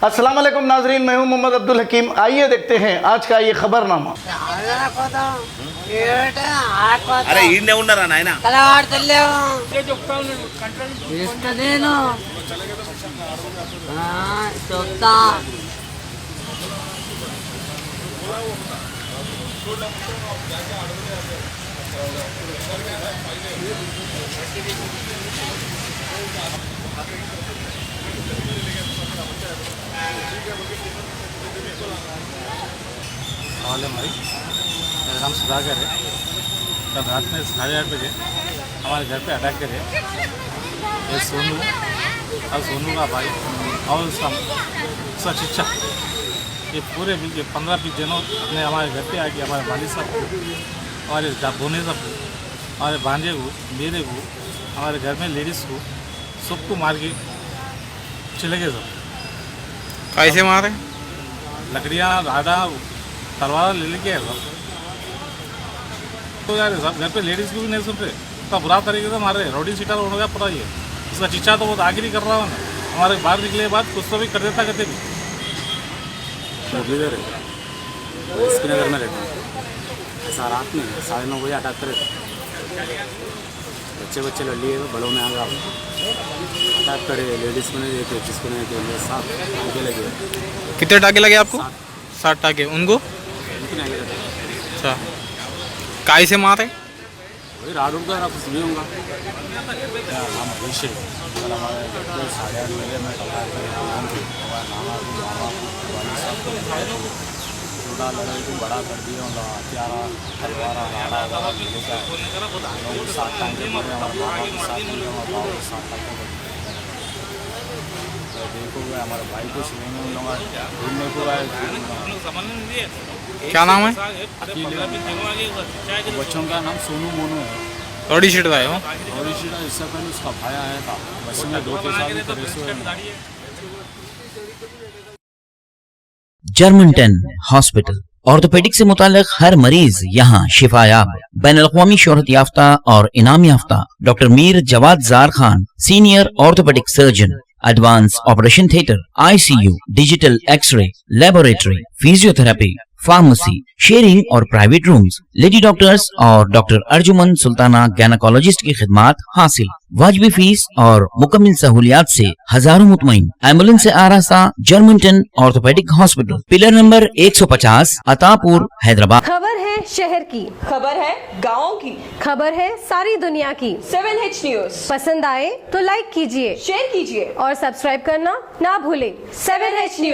अस्सलाम वालेकुम नाजरीन, मैं हूं मोहम्मद अब्दुल हकीम। आइए देखते हैं आज का ये खबरनामा। అరే ఈడనే ఉన్నారా నాయన हमारे भाई मेरा नाम सुधाकर है। कल रात में 8:30 बजे हमारे घर पे अटैक करे ये सोनू और सोनू का भाई और उसका चिच्चा, ये पूरे मिल के 15-20 जनों ने हमारे घर पे आके हमारे वालिद साहब को, हमारे बोने साहब को, हमारे भांजे को, मेरे को, हमारे घर में लेडीज़ को, सबको मार के चले गए सब। कैसे मारे? लकड़ियाँ, राडा, तलवार ले लेके आए सब। तो यार सब घर पे लेडीज़ को भी नहीं सुन रहे, उसका बुरा तरीके से मार रहे। रोटी सीटर होने का पता ही है। उसका चिच्चा तो बहुत आखिरी कर रहा हूँ ना, हमारे बाहर निकले बाद कुछ तो भी कर देता कहते भी। मुरलीधर है, इसकी नगर में रहता हूँ। ऐसा रात में 9:30 बजे अटैक करे थे। बच्चे लड़ लिए तो बड़ों में आ गया अटैक करे। लेडीज़ को नहीं देते, जिसको नहीं देते मेरे साथ आगे लगे। कितने टाके लगे आपको? 7 टाके। उनको उनकी नहीं लगे। अच्छा, काय से मारे? वही राड उड़का रहा, कुछ नहीं होगा। नाम अभिषेक, कल हमारे घर पे 8:30 बजे में छोटा लड़ाई को बड़ा कर दिया। हथियारा, तलवारा, राड़ा लेकर 7 टांगे पड़े हमारे मामा के साथ, हमारे बाबा के 7 टांगे पड़े। देखोगे हमारे भाई को सिलेंगे उन लोग ढूंढने को आए। क्या नाम है? बच्चों का नाम सोनू मोनू है। रोडी शीट आए हो? और इससे पहले उसका भाई आया था, बस में 2 साल में परेश हुए। जर्मन 10 हॉस्पिटल ऑर्थोपेडिक से मुताल्लिक हर मरीज यहाँ शिफायाब। बैनुल-अक़वामी शोहरत याफ्ता और इनाम याफ्ता doctor Mir Jawad Zar Khan, senior orthopaedic surgeon, advance operation theatre, ICU, digital x-ray, laboratory, physiotherapy, pharmacy, sharing और प्राइवेट रूम्स, लेडी डॉक्टर्स और डॉक्टर अर्जुमन सुल्ताना गैनकोलॉजिस्ट की खिदमात हासिल। वाजिबी फीस और मुकम्मल सहूलियात से हजारों मुतमईन। एम्बुलेंस से आरास्ता German 10 orthopaedic hospital, pillar number 150, Attapur, Hyderabad. खबर है शहर की, खबर है गाँव की, खबर है सारी दुनिया की। 7H न्यूज पसंद आए तो लाइक कीजिए, शेयर कीजिए और सब्सक्राइब करना ना भूले। 7H news.